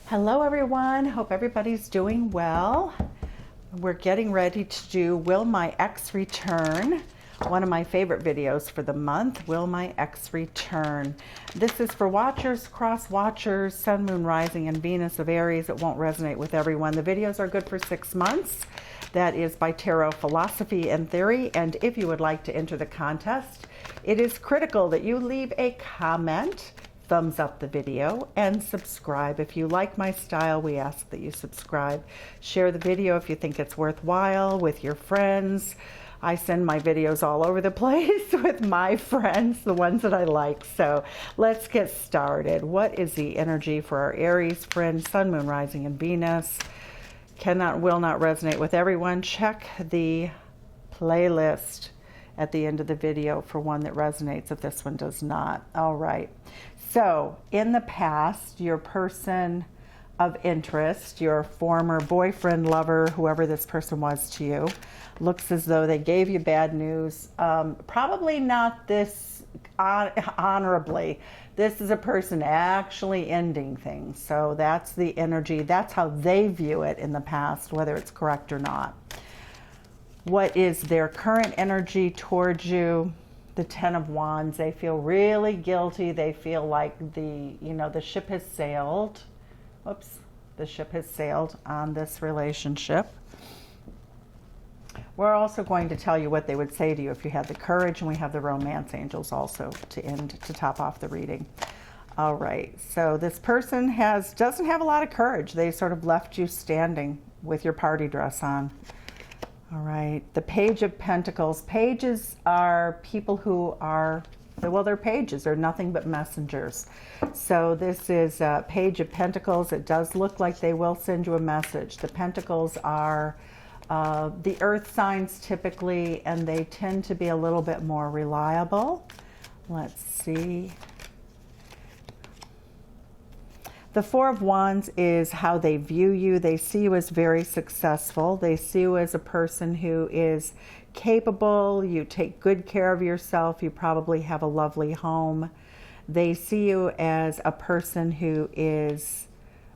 Hello everyone, hope everybody's doing well. We're getting ready to do Will My Ex Return? One of my favorite videos for the month, Will My Ex Return? This is for watchers, cross watchers, Sun, Moon, Rising, and Venus of Aries. It won't resonate with everyone. The videos are good for 6 months. That is by Tarot Philosophy and Theory. And if you would like to enter the contest, it is critical that you leave a comment, thumbs up the video, and subscribe. If you like my style, we ask that you subscribe. Share the video if you think it's worthwhile with your friends. I send my videos all over the place with my friends, the ones that I like. So let's get started. What is the energy for our Aries friend, Sun, Moon, Rising, and Venus? Will not resonate with everyone. Check the playlist at the end of the video for one that resonates if this one does not. All right. So in the past, your person of interest, your former boyfriend, lover, whoever this person was to you, looks as though they gave you bad news. Probably not this honorably. This is a person actually ending things. So that's the energy. That's how they view it in the past, whether it's correct or not. What is their current energy towards you? The Ten of Wands. They feel really guilty. They feel like the ship has sailed. Whoops. The ship has sailed on this relationship. We're also going to tell you what they would say to you if you had the courage, and we have the romance angels also to top off the reading. All right. So this person doesn't have a lot of courage. They sort of left you standing with your party dress on. All right, the Page of Pentacles. Pages are people who are, well, they're pages. They're nothing but messengers. So this is a Page of Pentacles. It does look like they will send you a message. The Pentacles are the earth signs typically, and they tend to be a little bit more reliable. Let's see. The Four of Wands is how they view you. They see you as very successful. They see you as a person who is capable. You take good care of yourself. You probably have a lovely home. They see you as a person who is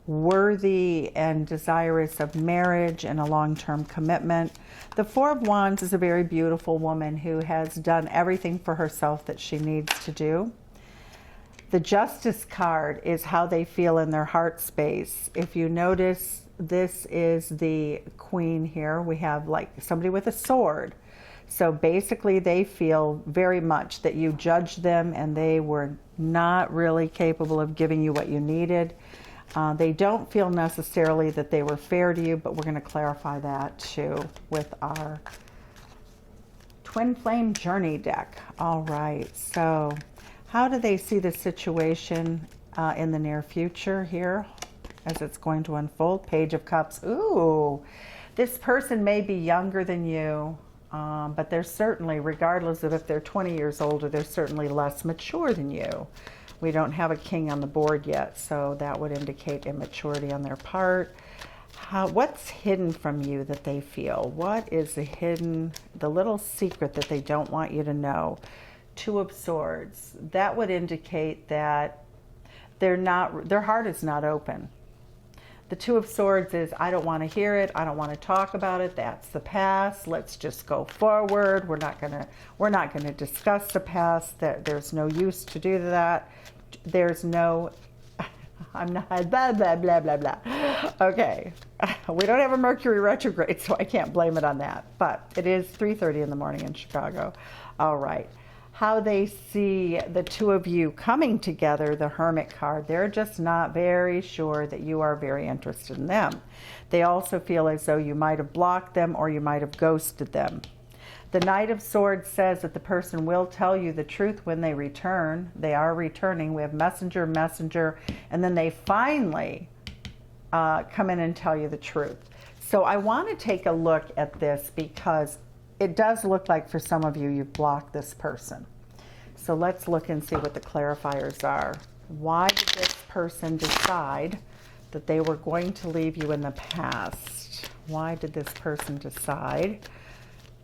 worthy and desirous of marriage and a long-term commitment. The Four of Wands is a very beautiful woman who has done everything for herself that she needs to do. The Justice card is how they feel in their heart space. If you notice, this is the Queen here. We have like somebody with a sword. So basically they feel very much that you judged them and they were not really capable of giving you what you needed. They don't feel necessarily that they were fair to you, but we're going to clarify that too with our Twin Flame Journey deck. All right, so how do they see the situation in the near future here as it's going to unfold? Page of Cups. Ooh, this person may be younger than you, but they're certainly, regardless of if they're 20 years older, they're certainly less mature than you. We don't have a king on the board yet, so that would indicate immaturity on their part. What's hidden from you that they feel? What is the little secret that they don't want you to know? Two of Swords. That would indicate that their heart is not open. The Two of Swords is, I don't want to hear it. I don't want to talk about it. That's the past. Let's just go forward. We're not gonna discuss the past. There's no use to do that. There's no, I'm not, blah, blah, blah, blah, blah. Okay. We don't have a Mercury retrograde, so I can't blame it on that. But it is 3:30 in the morning in Chicago. All right. How they see the two of you coming together, the Hermit card. They're just not very sure that you are very interested in them. They also feel as though you might have blocked them or you might have ghosted them. The Knight of Swords says that the person will tell you the truth when they return. They are returning. We have messenger, and then they finally come in and tell you the truth. So I want to take a look at this because it does look like for some of you, you've blocked this person. So let's look and see what the clarifiers are. Why did this person decide that they were going to leave you in the past? Why did this person decide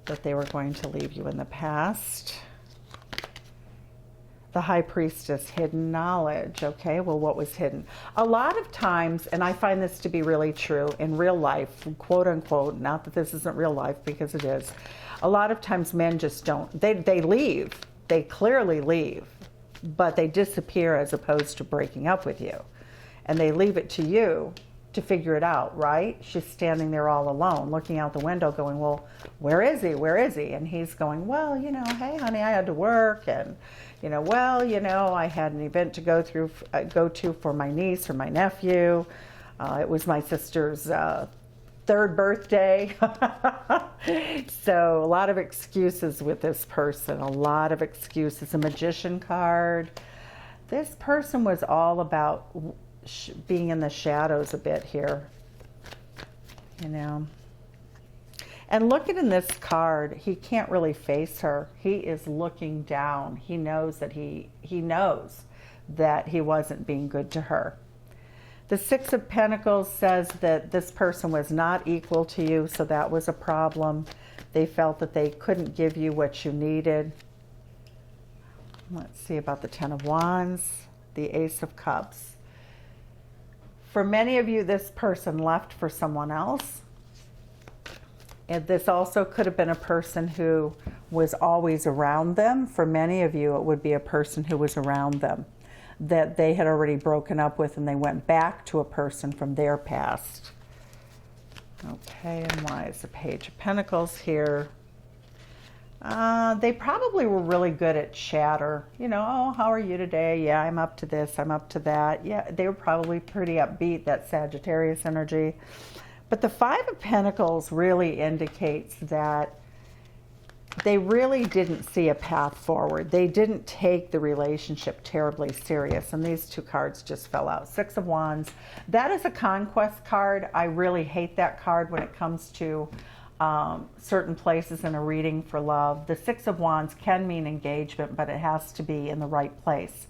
that they were going to leave you in the past? The High Priestess, hidden knowledge. Okay, well, what was hidden? A lot of times, and I find this to be really true in real life, quote unquote, not that this isn't real life because it is, a lot of times men just don't, they leave. They clearly leave, but they disappear as opposed to breaking up with you. And they leave it to you to figure it out, right? She's standing there all alone, looking out the window going, well, where is he? Where is he? And he's going, well, you know, hey, honey, I had to work. And, you know, well, you know, I had an event to go to for my niece or my nephew. It was my sister's third birthday. So a lot of excuses with this person, a lot of excuses. A Magician card. This person was all about being in the shadows a bit here, you know. And looking in this card, he can't really face her. He is looking down. He knows that he knows that he wasn't being good to her. The Six of Pentacles says that this person was not equal to you, so that was a problem. They felt that they couldn't give you what you needed. Let's see about the Ten of Wands, the Ace of Cups. For many of you, this person left for someone else. And this also could have been a person who was always around them. For many of you, it would be a person who was around them that they had already broken up with, and they went back to a person from their past. Okay, and why is the Page of Pentacles here? They probably were really good at chatter. You know, oh, how are you today? Yeah, I'm up to this, I'm up to that. Yeah, they were probably pretty upbeat, that Sagittarius energy. But the Five of Pentacles really indicates that they really didn't see a path forward. They didn't take the relationship terribly serious. And these two cards just fell out. Six of Wands. That is a conquest card. I really hate that card when it comes to certain places in a reading for love. The Six of Wands can mean engagement, but it has to be in the right place.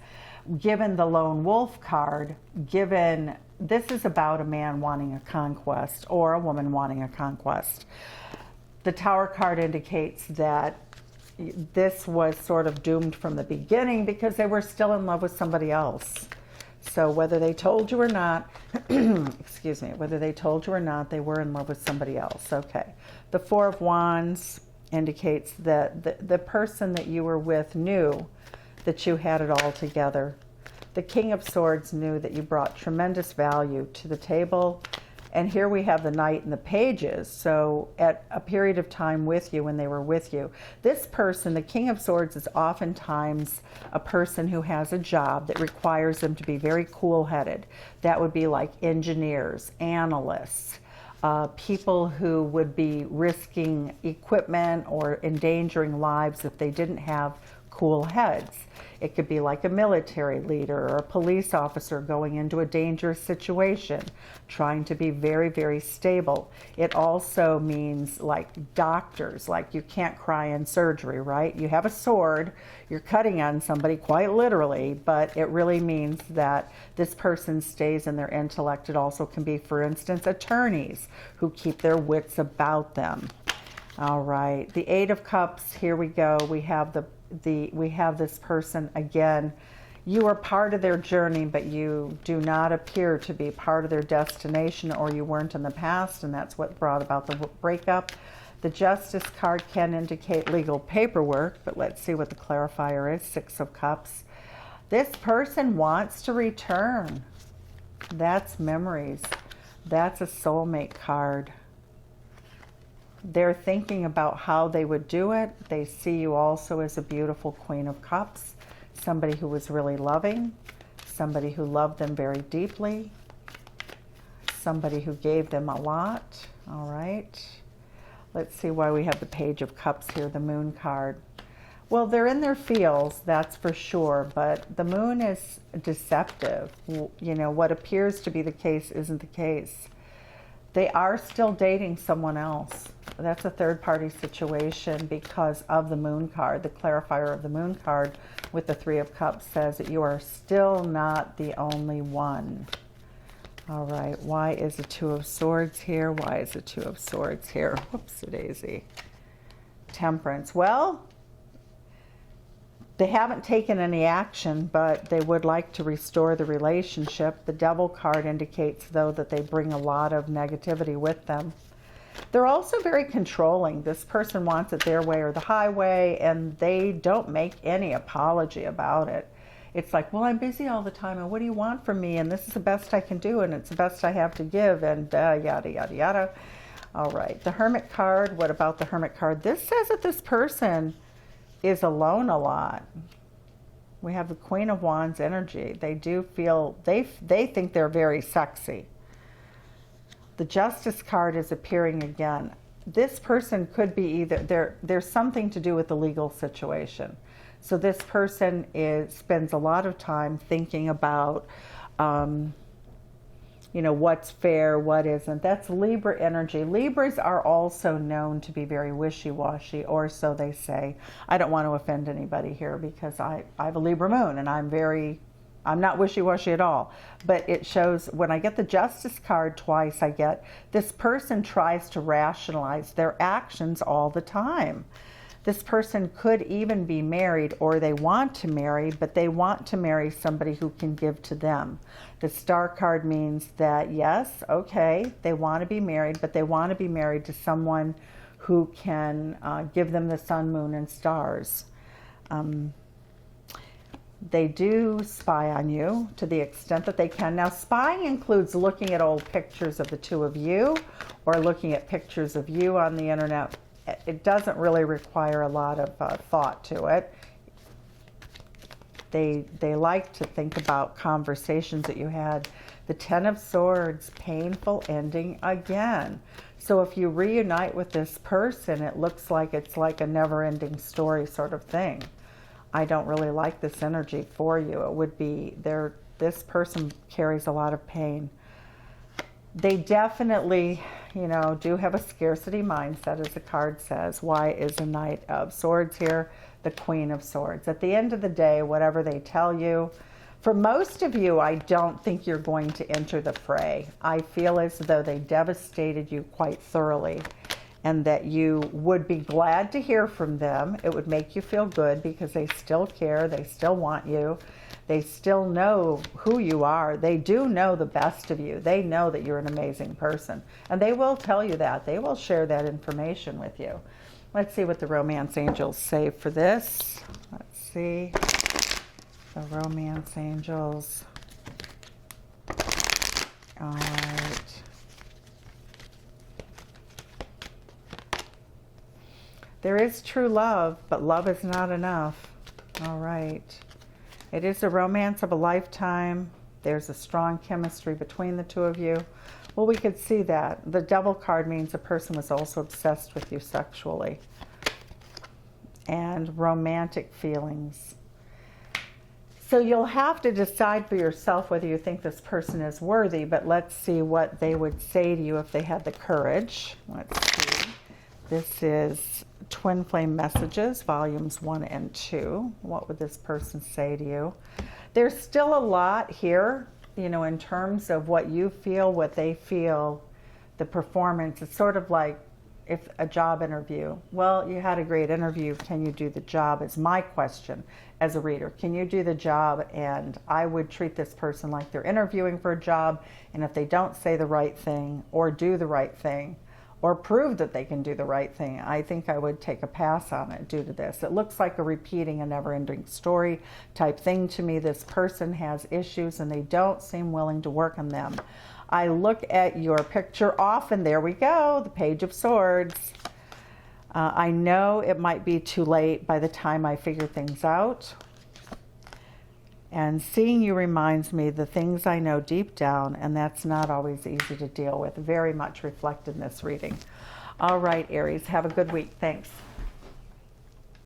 Given the Lone Wolf card, given this is about a man wanting a conquest or a woman wanting a conquest. The Tower card indicates that this was sort of doomed from the beginning because they were still in love with somebody else. So whether they told you or not, excuse me, whether they told you or not, they were in love with somebody else. Okay. The Four of Wands indicates that the person that you were with knew that you had it all together. The King of Swords knew that you brought tremendous value to the table. And here we have the Knight and the Pages. So at a period of time with you, when they were with you, this person, the King of Swords, is oftentimes a person who has a job that requires them to be very cool-headed. That would be like engineers, analysts, people who would be risking equipment or endangering lives if they didn't have cool heads. It could be like a military leader or a police officer going into a dangerous situation, trying to be very, very stable. It also means like doctors, like you can't cry in surgery, right? You have a sword, you're cutting on somebody quite literally, but it really means that this person stays in their intellect. It also can be, for instance, attorneys who keep their wits about them. All right, the Eight of Cups, here we go. We have we have this person again. You are part of their journey, but you do not appear to be part of their destination, or you weren't in the past, and that's what brought about the breakup. The Justice card can indicate legal paperwork, but let's see what the clarifier is. Six of Cups. This person wants to return. That's memories. That's a soulmate card. They're thinking about how they would do it. They see you also as a beautiful Queen of Cups, somebody who was really loving, somebody who loved them very deeply, somebody who gave them a lot. All right. Let's see why we have the Page of Cups here, the Moon card. Well, they're in their feels, that's for sure, but the Moon is deceptive. You know, what appears to be the case isn't the case. They are still dating someone else. That's a third-party situation because of the Moon card. The clarifier of the Moon card with the Three of Cups says that you are still not the only one. All right, why is the Two of Swords here? Why is the Two of Swords here? Whoops-a-daisy. Temperance. Well, They haven't taken any action, but they would like to restore the relationship. The Devil card indicates, though, that they bring a lot of negativity with them. They're also very controlling. This person wants it their way or the highway, and they don't make any apology about it. It's like, well, I'm busy all the time, and what do you want from me? And this is the best I can do, and it's the best I have to give, and yada, yada, yada. All right, the Hermit card. What about the Hermit card? This says that this person is alone a lot. We have the Queen of Wands energy. They do feel, they think they're very sexy. The Justice card is appearing again. This person could be either, there's something to do with the legal situation. So this person spends a lot of time thinking about, you know, what's fair, what isn't. That's Libra energy. Libras are also known to be very wishy-washy, or so they say. I don't want to offend anybody here because I have a Libra moon, and I'm not wishy-washy at all. But it shows, when I get the Justice card twice, I get this person tries to rationalize their actions all the time. This person could even be married, or they want to marry, but they want to marry somebody who can give to them. The Star card means that, yes, okay, they want to be married, but they want to be married to someone who can give them the sun, moon, and stars. They do spy on you to the extent that they can. Now, spying includes looking at old pictures of the two of you, or looking at pictures of you on the internet. It doesn't really require a lot of thought to it. They like to think about conversations that you had. The Ten of Swords, painful ending again. So if you reunite with this person, it looks like it's like a never-ending story sort of thing. I don't really like this energy for you. It would be this person carries a lot of pain. They definitely, you know, do have a scarcity mindset, as the card says. Why is a Knight of Swords here? The Queen of Swords. At the end of the day, whatever they tell you, for most of you, I don't think you're going to enter the fray. I feel as though they devastated you quite thoroughly, and that you would be glad to hear from them. It would make you feel good because they still care, they still want you. They still know who you are. They do know the best of you. They know that you're an amazing person. And they will tell you that. They will share that information with you. Let's see what the romance angels say for this. Let's see. The romance angels. All right. There is true love, but love is not enough. All right. It is a romance of a lifetime. There's a strong chemistry between the two of you. Well, we could see that. The Devil card means a person was also obsessed with you sexually. And romantic feelings. So you'll have to decide for yourself whether you think this person is worthy, but let's see what they would say to you if they had the courage. Let's see. This is Twin Flame Messages, volumes 1 and 2. What would this person say to you? There's still a lot here, you know, in terms of what you feel, what they feel, the performance. It's sort of like if a job interview. Well, you had a great interview. Can you do the job? Is my question as a reader. Can you do the job? And I would treat this person like they're interviewing for a job. And if they don't say the right thing or do the right thing, or prove that they can do the right thing, I think I would take a pass on it due to this. It looks like a repeating a never-ending story type thing to me. This person has issues and they don't seem willing to work on them. I look at your picture often. There we go, the Page of Swords. I know it might be too late by the time I figure things out. And seeing you reminds me the things I know deep down, and that's not always easy to deal with. Very much reflected in this reading. All right, Aries, have a good week. Thanks.